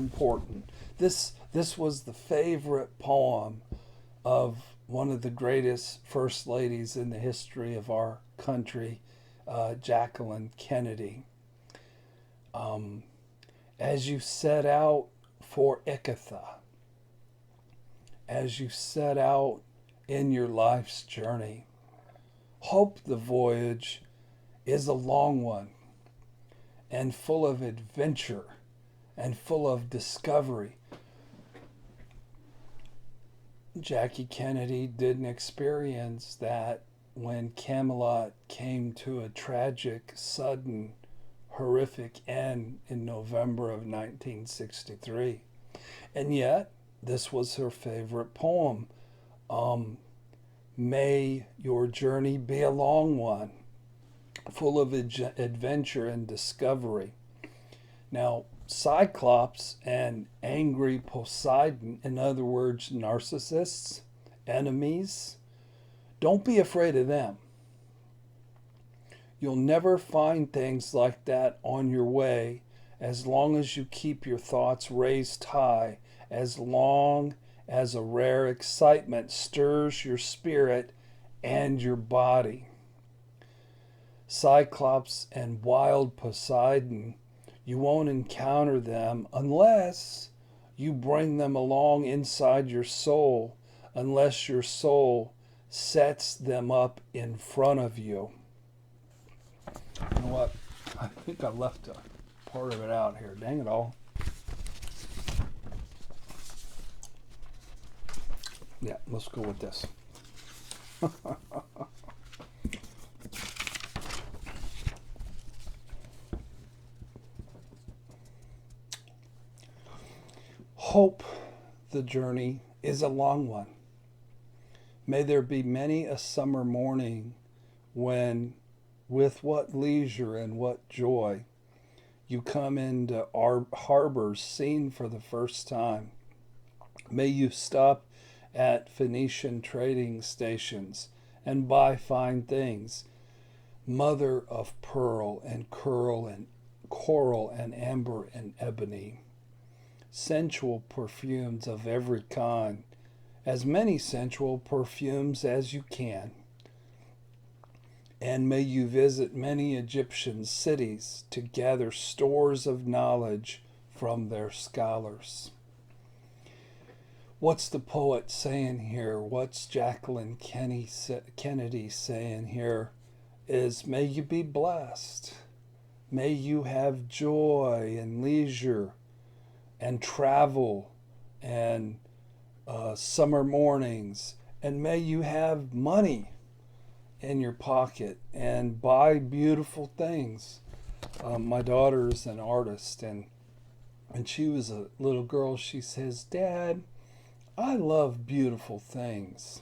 important. This was the favorite poem of one of the greatest first ladies in the history of our country, Jacqueline Kennedy. Um, as you set out for Ithaca, as you set out in your life's journey, hope the voyage is a long one and full of adventure and full of discovery. Jackie Kennedy didn't experience that when Camelot came to a tragic, sudden, horrific end in November of 1963. And yet, this was her favorite poem. May your journey be a long one, full of adventure and discovery. Now, Cyclops and angry Poseidon, in other words, narcissists, enemies, don't be afraid of them. You'll never find things like that on your way as long as you keep your thoughts raised high, as long as a rare excitement stirs your spirit and your body. Cyclops and wild Poseidon, you won't encounter them unless you bring them along inside your soul, unless your soul sets them up in front of you. You know what? I think I left a part of it out here. Dang it all. Yeah, let's go with this. Hope the journey is a long one. May there be many a summer morning when, with what leisure and what joy, you come into our harbors seen for the first time. May you stop at Phoenician trading stations and buy fine things, mother of pearl and coral and amber and ebony, sensual perfumes of every kind, as many sensual perfumes as you can. And may you visit many Egyptian cities to gather stores of knowledge from their scholars. What's the poet saying here? What's Jacqueline Kennedy saying here is, may you be blessed. May you have joy and leisure and travel and summer mornings. And may you have money in your pocket and buy beautiful things. My daughter is an artist, and when she was a little girl, she says, Dad, I love beautiful things.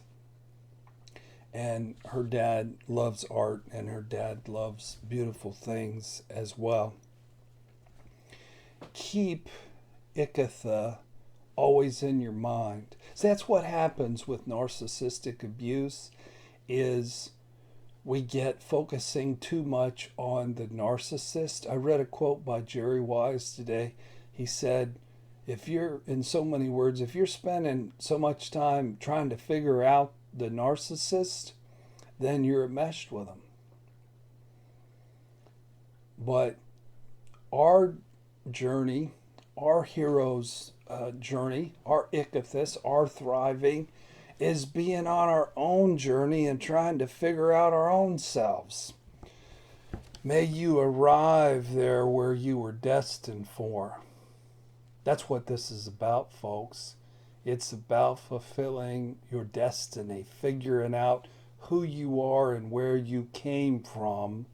And her dad loves art, and her dad loves beautiful things as well. Keep Ithaca always in your mind. So that's what happens with narcissistic abuse, is we get focusing too much on the narcissist. I read a quote by Jerry Wise today. He said, if you're, in so many words, if you're spending so much time trying to figure out the narcissist, then you're enmeshed with them. But our journey, our hero's journey, our ichthys, our thriving, is being on our own journey and trying to figure out our own selves. May you arrive there where you were destined for. That's what this is about, folks. It's about fulfilling your destiny, figuring out who you are and where you came from,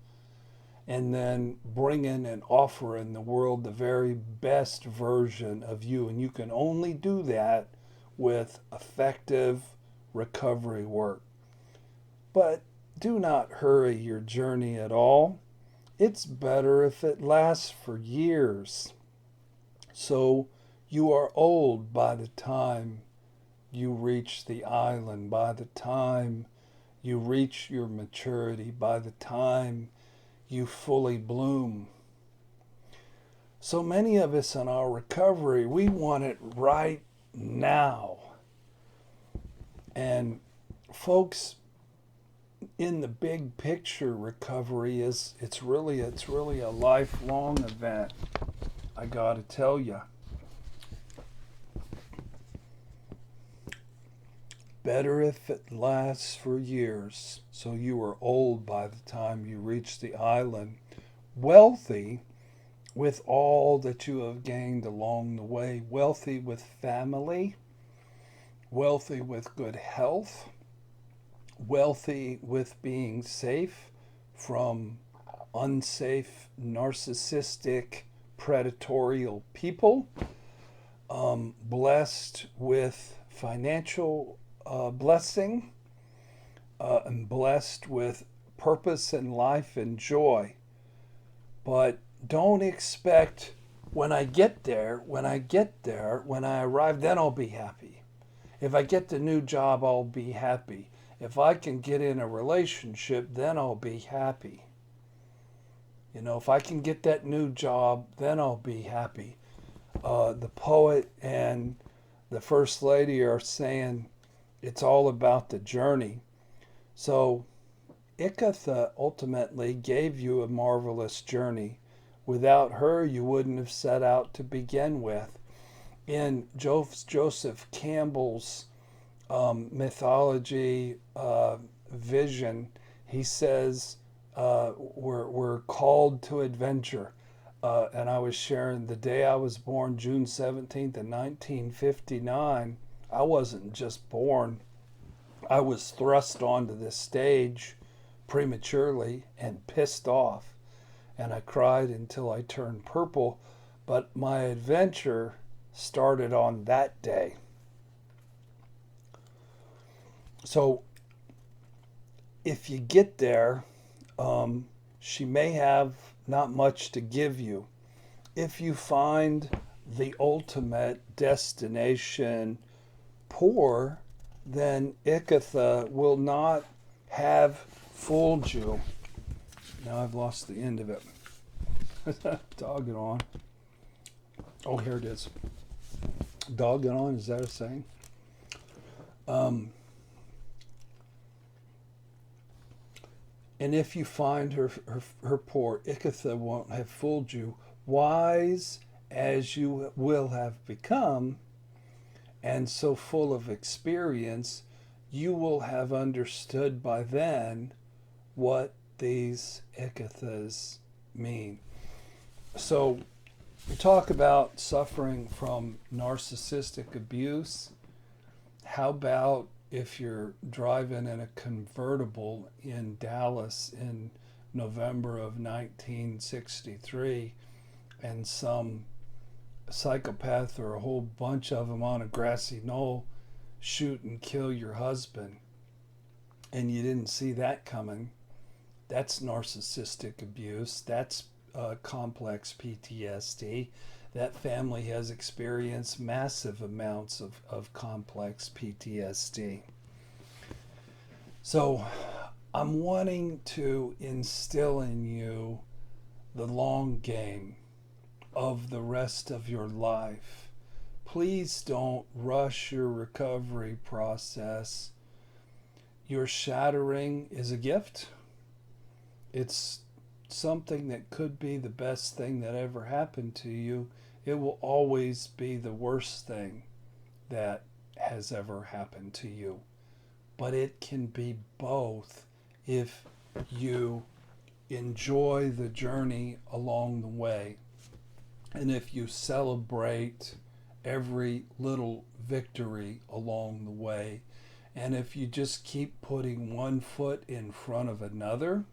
and then bringing and offering the world the very best version of you. And you can only do that with effective recovery work. But do not hurry your journey at all. It's better if it lasts for years. So you are old by the time you reach the island, by the time you reach your maturity, by the time you fully bloom. So many of us in our recovery, we want it right now. And folks, in the big picture, recovery is it's really a lifelong event. I got to tell you. Better if it lasts for years, so you are old by the time you reach the island, wealthy with all that you have gained along the way, wealthy with family, wealthy with good health, wealthy with being safe from unsafe, narcissistic, predatory people, blessed with financial blessing, and blessed with purpose in life and joy. But don't expect when I arrive, then I'll be happy. If I get the new job, I'll be happy. If I can get in a relationship, then I'll be happy. If I can get that new job, then I'll be happy. The poet and the First Lady are saying it's all about the journey. So Ikatha ultimately gave you a marvelous journey. Without her, you wouldn't have set out to begin with. In Joseph Campbell's mythology vision, he says we're called to adventure. And I was sharing the day I was born, June 17th in 1959. I wasn't just born. I was thrust onto this stage prematurely and pissed off. And I cried until I turned purple. But my adventure started on that day. So if you get there, she may have not much to give you. If you find the ultimate destination poor, then Ikatha will not have fooled you. Now I've lost the end of it. Doggone on. Oh, here it is. Doggone on, is that a saying? And if you find her poor, Ikatha won't have fooled you. Wise as you will have become, and so full of experience, you will have understood by then what these Ikathas mean. So we talk about suffering from narcissistic abuse. How about if you're driving in a convertible in Dallas in November of 1963 and some psychopath or a whole bunch of them on a grassy knoll shoot and kill your husband and you didn't see that coming? That's narcissistic abuse. That's complex PTSD. That family has experienced massive amounts of complex PTSD. So I'm wanting to instill in you the long game of the rest of your life. Please don't rush your recovery process. Your shattering is a gift. It's something that could be the best thing that ever happened to you. It will always be the worst thing that has ever happened to you. But it can be both if you enjoy the journey along the way. And if you celebrate every little victory along the way. And if you just keep putting one foot in front of another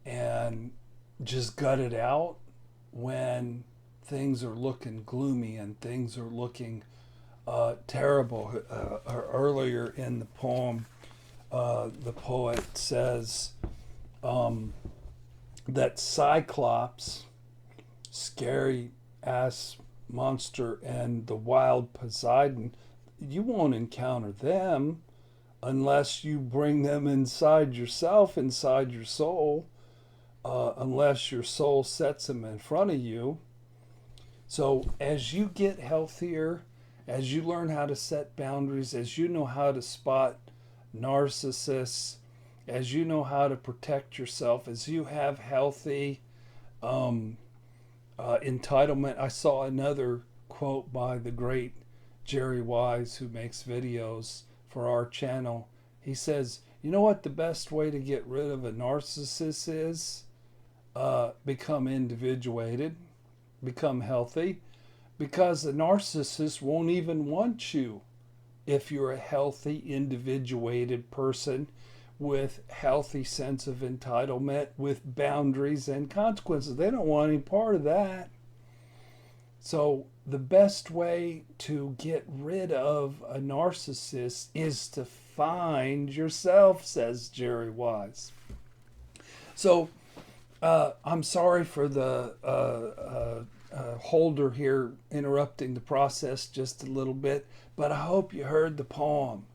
and just gut it out when things are looking gloomy and things are looking terrible. Earlier in the poem, the poet says that Cyclops, scary ass monster, and the wild Poseidon, you won't encounter them unless you bring them inside yourself, inside your soul, unless your soul sets them in front of you. So as you get healthier, as you learn how to set boundaries, as you know how to spot narcissists, as you know how to protect yourself, as you have healthy entitlement. I saw another quote by the great Jerry Wise, who makes videos for our channel. He says, you know what the best way to get rid of a narcissist is? Become individuated, become healthy, because the narcissist won't even want you if you're a healthy, individuated person with healthy sense of entitlement, with boundaries and consequences. They don't want any part of that. So the best way to get rid of a narcissist is to find yourself, says Jerry Wise. So I'm sorry for the holder here interrupting the process just a little bit, but I hope you heard the poem.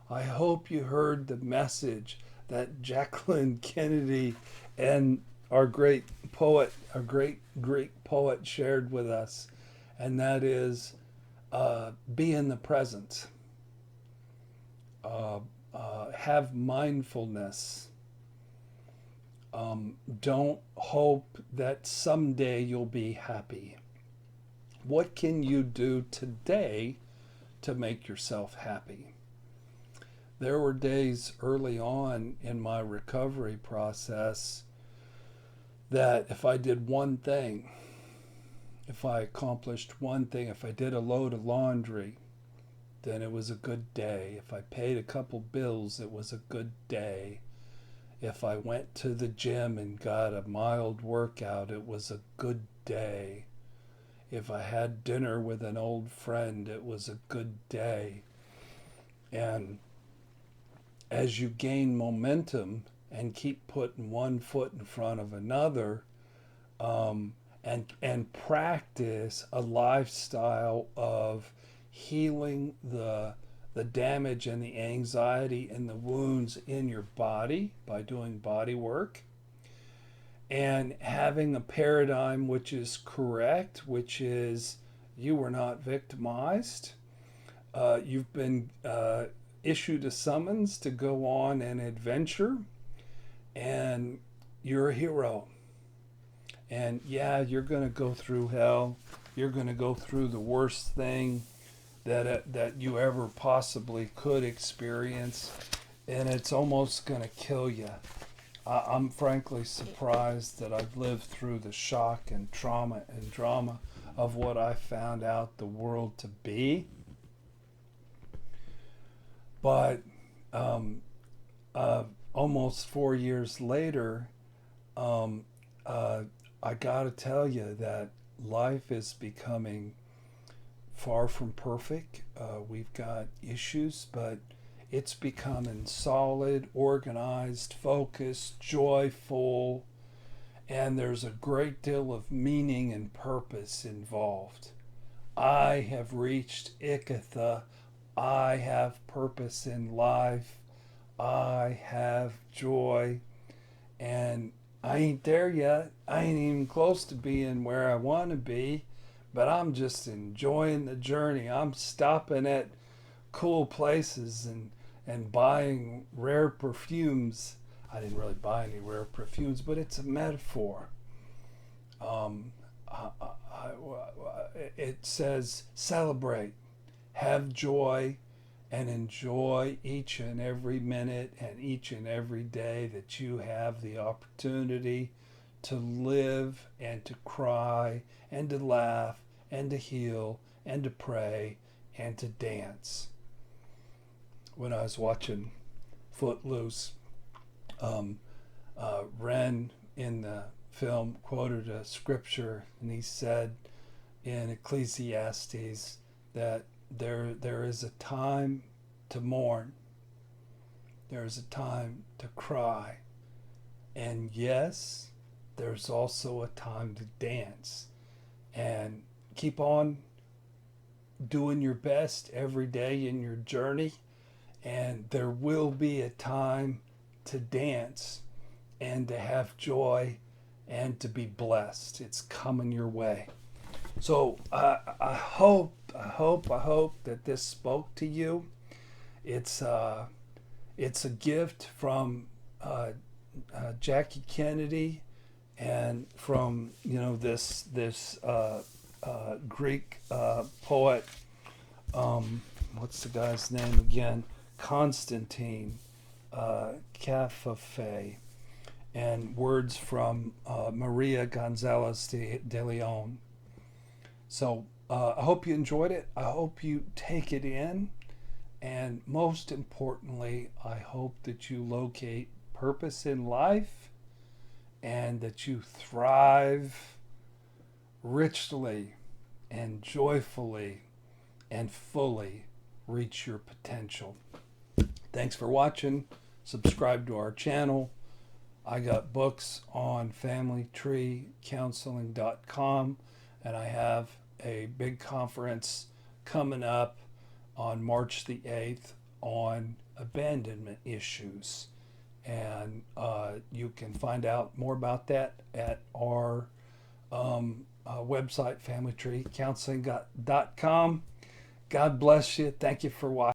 I hope you heard the message that Jacqueline Kennedy and our great poet, our great Greek poet shared with us, and that is be in the present, have mindfulness. Don't hope that someday you'll be happy. What can you do today to make yourself happy? There were days early on in my recovery process that if I did one thing, if I accomplished one thing, if I did a load of laundry, then it was a good day. If I paid a couple bills, it was a good day. If I went to the gym and got a mild workout, it was a good day. If I had dinner with an old friend, it was a good day. And as you gain momentum and keep putting one foot in front of another, and practice a lifestyle of healing the damage and the anxiety and the wounds in your body by doing body work, and having a paradigm which is correct, which is you were not victimized. You've been issued a summons to go on an adventure, and you're a hero. And yeah, you're going to go through hell. You're going to go through the worst thing that you ever possibly could experience, and it's almost going to kill you. I'm frankly surprised that I've lived through the shock and trauma and drama of what I found out the world to be. But almost 4 years later, I gotta tell you that life is becoming far from perfect. We've got issues, but it's becoming solid, organized, focused, joyful, and there's a great deal of meaning and purpose involved. I have reached Ikatha. I have purpose in life. I have joy, and I ain't there yet. I ain't even close to being where I want to be, but I'm just enjoying the journey. I'm stopping at cool places and buying rare perfumes. I didn't really buy any rare perfumes, but it's a metaphor. It says celebrate, have joy, and enjoy each and every minute and each and every day that you have the opportunity to live and to cry and to laugh and to heal and to pray and to dance. When I was watching Footloose, Ren in the film quoted a scripture, and he said in Ecclesiastes that there is a time to mourn, there is a time to cry, and yes, there's also a time to dance. And keep on doing your best every day in your journey, and there will be a time to dance and to have joy and to be blessed. It's coming your way. So I hope that this spoke to you. It's it's a gift from Jackie Kennedy, and from this Greek poet. What's the guy's name again? Constantine Cafafe, and words from Maria Gonzalez de Leon. So I hope you enjoyed it. I hope you take it in. And most importantly, I hope that you locate purpose in life and that you thrive richly and joyfully and fully reach your potential. Thanks for watching. Subscribe to our channel. I got books on familytreecounseling.com, and I have a big conference coming up on March the 8th on abandonment issues. And you can find out more about that at our website, familytreecounseling.com. God bless you. Thank you for watching.